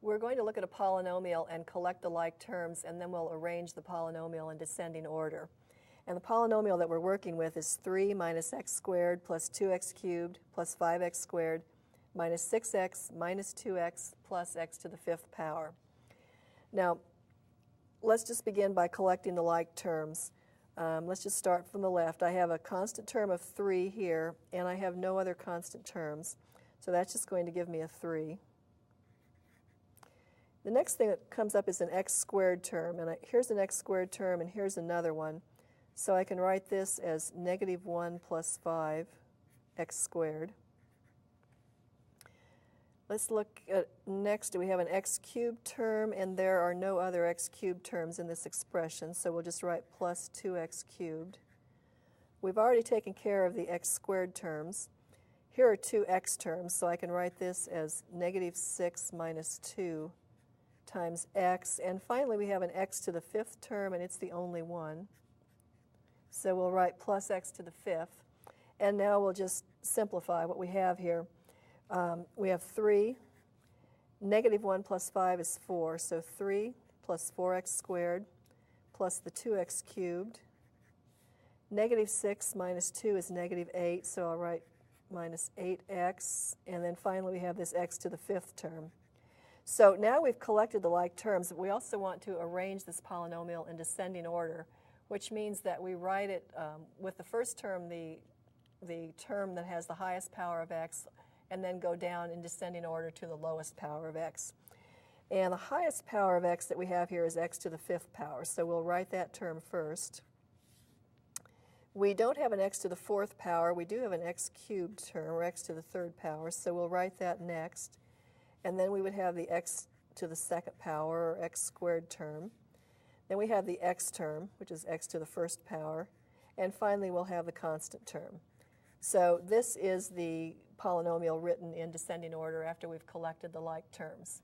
We're going to look at a polynomial and collect the like terms, and then we'll arrange the polynomial in descending order. And the polynomial that we're working with is 3 minus x squared plus 2x cubed plus 5x squared minus 6x minus 2x plus x to the 5th power. Now, let's just begin by collecting the like terms. Let's just start from the left. I have a constant term of 3 here, and I have no other constant terms. So that's just going to give me a 3. The next thing that comes up is an x squared term, and here's an x squared term, and here's another one. So I can write this as negative 1 plus 5 x squared. Let's look at next. We have an x cubed term, and there are no other x cubed terms in this expression, so we'll just write plus 2x cubed. We've already taken care of the x squared terms. Here are two x terms, so I can write this as negative 6 minus 2 times x. And finally, we have an x to the 5th term, and it's the only one. So we'll write plus x to the 5th. And now we'll just simplify what we have here. We have 3. Negative 1 plus 5 is 4. So 3 plus 4x squared plus the 2x cubed. Negative 6 minus 2 is negative 8. So I'll write minus 8x. And then finally, we have this x to the 5th term. So now we've collected the like terms. We also want to arrange this polynomial in descending order, which means that we write it with the first term, the term that has the highest power of x, and then go down in descending order to the lowest power of x. And the highest power of x that we have here is x to the 5th power, so we'll write that term first. We don't have an x to the 4th power. We do have an x cubed term, or x to the 3rd power, so we'll write that next. And then we would have the x to the 2nd power, or x squared term. Then we have the x term, which is x to the 1st power. And finally, we'll have the constant term. So this is the polynomial written in descending order after we've collected the like terms.